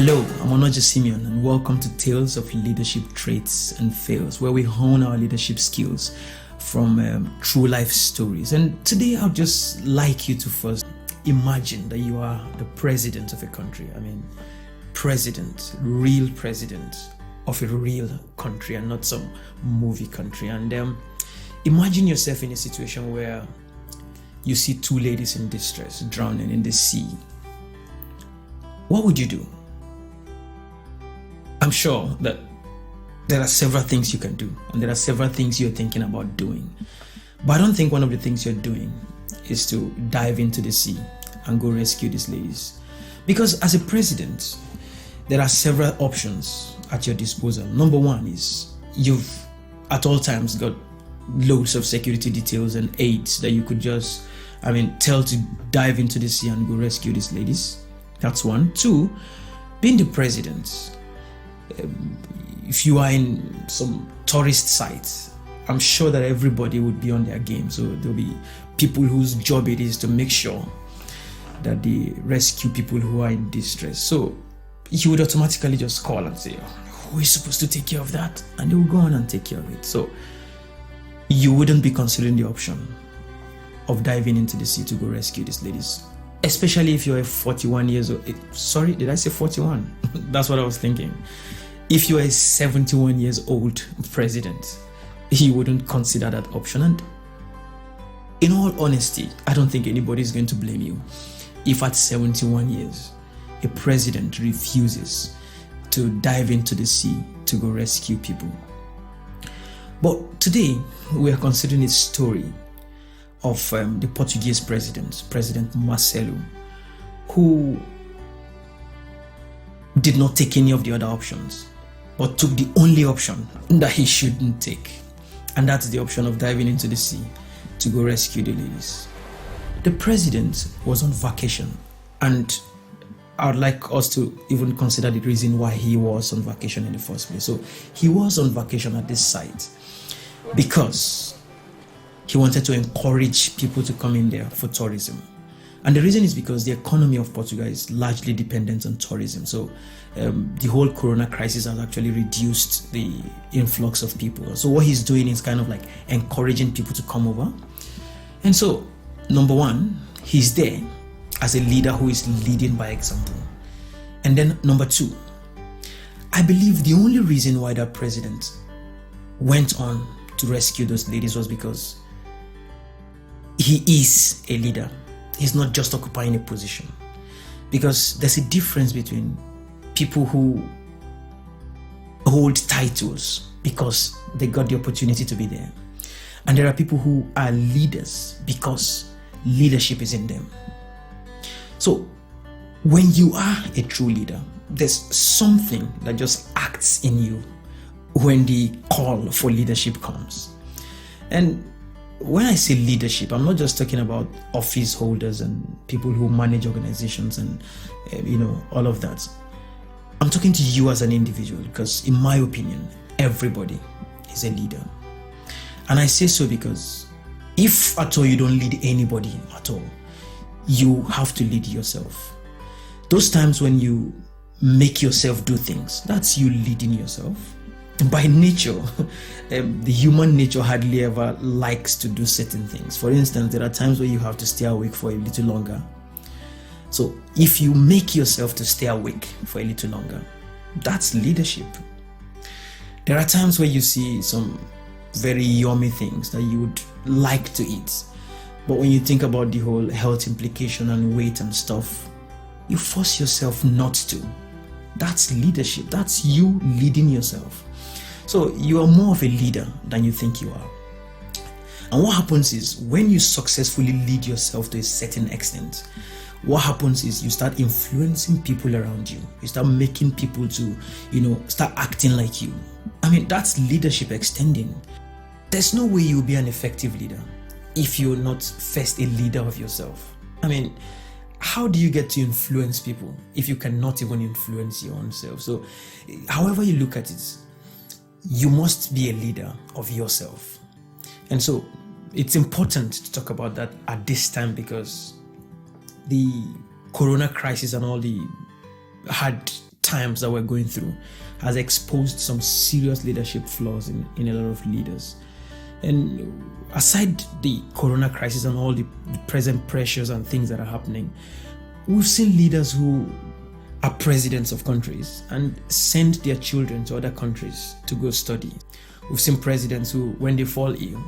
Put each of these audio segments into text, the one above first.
Hello, I'm Onoja Simeon, and welcome to Tales of Leadership Traits and Fails, where we hone our leadership skills from true life stories. And today I'd just like you to first imagine that you are the president of a country. Real president of a real country and not some movie country. And imagine yourself in a situation where you see two ladies in distress drowning in the sea. What would you do? I'm sure that there are several things you can do, and there are several things you're thinking about doing. But I don't think one of the things you're doing is to dive into the sea and go rescue these ladies. Because as a president, there are several options at your disposal. Number one is you've at all times got loads of security details and aides that you could just, tell to dive into the sea and go rescue these ladies. That's one. Two, being the president, if you are in some tourist sites, I'm sure that everybody would be on their game. So there'll be people whose job it is to make sure that they rescue people who are in distress. So you would automatically just call and say, who is supposed to take care of that? And they will go on and take care of it. So you wouldn't be considering the option of diving into the sea to go rescue these ladies. Especially if you're 41 years old. Sorry, did I say 41? That's what I was thinking. If you're a 71 years old president, you wouldn't consider that option. And in all honesty, I don't think anybody is going to blame you if at 71 years, a president refuses to dive into the sea to go rescue people. But today, we are considering a story of the Portuguese President Marcelo, who did not take any of the other options, but took the only option that he shouldn't take. And that's the option of diving into the sea to go rescue the ladies. The president was on vacation, and I would like us to even consider the reason why he was on vacation in the first place. So he was on vacation at this site because he wanted to encourage people to come in there for tourism. And the reason is because the economy of Portugal is largely dependent on tourism. So the whole corona crisis has actually reduced the influx of people. So what he's doing is kind of like encouraging people to come over. And so, number one, he's there as a leader who is leading by example. And then number two, I believe the only reason why that president went on to rescue those ladies was because he is a leader. He's not just occupying a position. Because there's a difference between people who hold titles because they got the opportunity to be there. And there are people who are leaders because leadership is in them. So when you are a true leader, there's something that just acts in you when the call for leadership comes. And when I say leadership, I'm not just talking about office holders and people who manage organizations and all of that. I'm talking to you as an individual, because in my opinion, everybody is a leader. And I say so because if at all you don't lead anybody at all, you have to lead yourself. Those times when you make yourself do things, that's you leading yourself. By nature, the human nature hardly ever likes to do certain things. For instance, there are times where you have to stay awake for a little longer. So if you make yourself to stay awake for a little longer, that's leadership. There are times where you see some very yummy things that you would like to eat, but when you think about the whole health implication and weight and stuff, you force yourself not to. That's leadership. That's you leading yourself. So you are more of a leader than you think you are. And what happens is, when you successfully lead yourself to a certain extent, what happens is you start influencing people around you. You start making people to, start acting like you. That's leadership extending. There's no way you'll be an effective leader if you're not first a leader of yourself. How do you get to influence people if you cannot even influence your own self? So however you look at it, you must be a leader of yourself. And so it's important to talk about that at this time, because the corona crisis and all the hard times that we're going through has exposed some serious leadership flaws in a lot of leaders. And aside the corona crisis and all the present pressures and things that are happening, we've seen leaders who are presidents of countries and send their children to other countries to go study. We've seen presidents who, when they fall ill,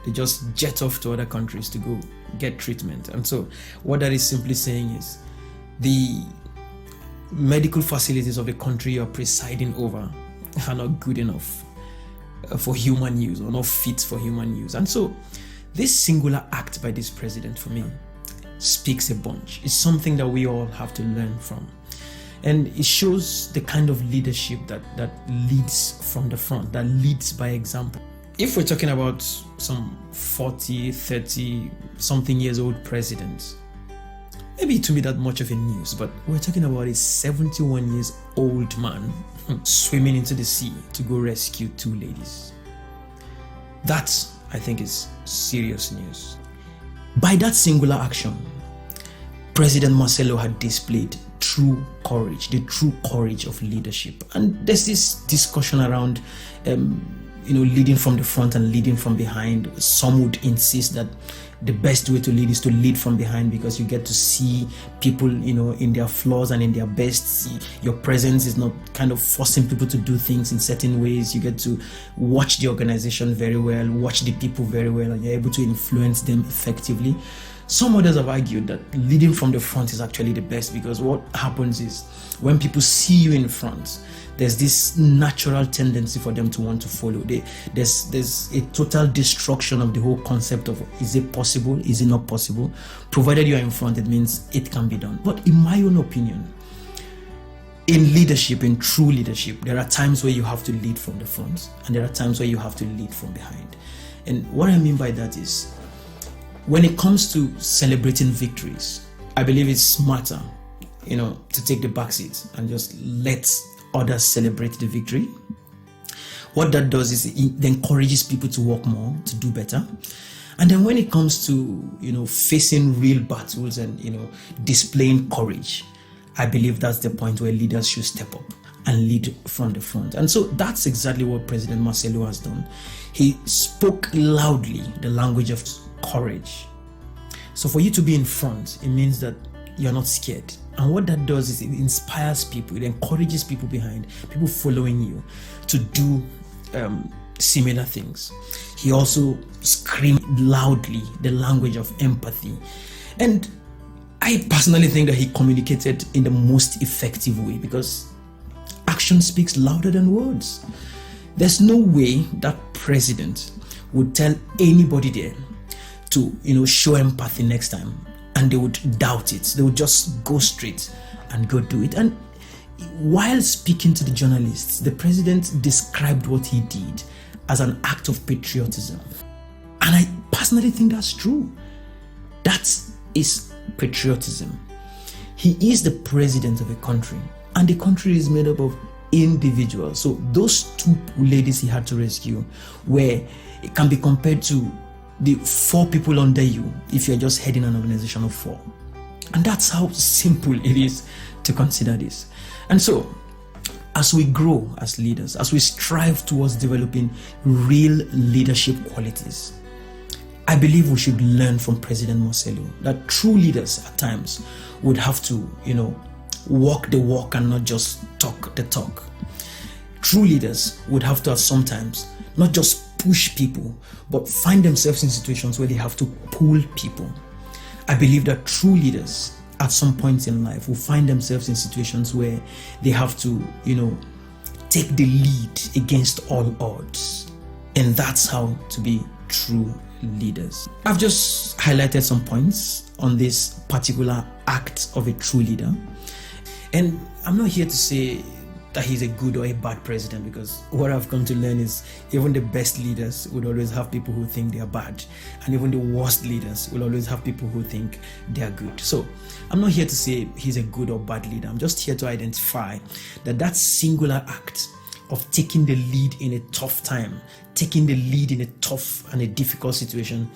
they just jet off to other countries to go get treatment. And so what that is simply saying is the medical facilities of the country you're presiding over are not good enough for human use, or not fit for human use. And so this singular act by this president, for me, speaks a bunch. It's something that we all have to learn from. And it shows the kind of leadership that leads from the front, that leads by example. If we're talking about some 40, 30 something years old presidents, maybe it won't be that much of a news, but we're talking about a 71 years old man swimming into the sea to go rescue two ladies. That, I think, is serious news. By that singular action, President Marcelo had displayed true courage, the true courage of leadership. And there's this discussion around leading from the front and leading from behind. Some would insist that the best way to lead is to lead from behind, because you get to see people, in their flaws and in their best. Your presence is not kind of forcing people to do things in certain ways. You get to watch the organization very well, watch the people very well, and you're able to influence them effectively. Some others have argued that leading from the front is actually the best, because what happens is when people see you in front, there's this natural tendency for them to want to follow. There's a total destruction of the whole concept of, is it possible, is it not possible? Provided you're in front, it means it can be done. But in my own opinion, in leadership, in true leadership, there are times where you have to lead from the front, and there are times where you have to lead from behind. And what I mean by that is, when it comes to celebrating victories, I believe it's smarter, to take the back seat and just let others celebrate the victory. What that does is it encourages people to work more, to do better. And then when it comes to, facing real battles and, displaying courage, I believe that's the point where leaders should step up and lead from the front. And so that's exactly what President Marcelo has done. He spoke loudly the language of courage. So for you to be in front, it means that you're not scared. And what that does is it inspires people, it encourages people behind, people following you to do similar things. He also screamed loudly the language of empathy. And I personally think that he communicated in the most effective way, because action speaks louder than words. There's no way that president would tell anybody there to show empathy next time, and they would doubt it. They would just go straight and go do it. And while speaking to the journalists, the president described what he did as an act of patriotism. And I personally think that's true. That is patriotism. He is the president of a country, and the country is made up of individuals. So those two ladies he had to rescue, where it can be compared to the 4 people under you if you're just heading an organization of 4. And that's how simple it is to consider this. And so, as we grow as leaders, as we strive towards developing real leadership qualities, I believe we should learn from President Marcelo that true leaders at times would have to, walk the walk and not just talk the talk. True leaders would have to sometimes not just push people, but find themselves in situations where they have to pull people. I believe that true leaders at some point in life will find themselves in situations where they have to, take the lead against all odds. And that's how to be true leaders. I've just highlighted some points on this particular act of a true leader. And I'm not here to say that he's a good or a bad president, because what I've come to learn is even the best leaders would always have people who think they are bad, and even the worst leaders will always have people who think they are good. So I'm not here to say he's a good or bad leader. I'm just here to identify that singular act of taking the lead in a tough time, taking the lead in a tough and a difficult situation,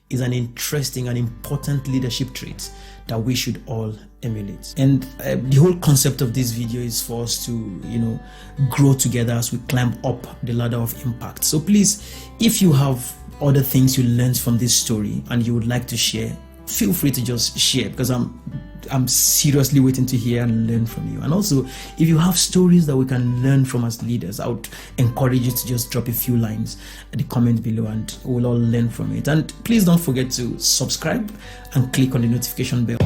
is an interesting and important leadership trait that we should all emulate. And the whole concept of this video is for us to, grow together as we climb up the ladder of impact. So please, if you have other things you learned from this story and you would like to share, feel free to just share, because I'm seriously waiting to hear and learn from you. And also, if you have stories that we can learn from as leaders, I would encourage you to just drop a few lines at the comment below and we'll all learn from it. And please don't forget to subscribe and click on the notification bell.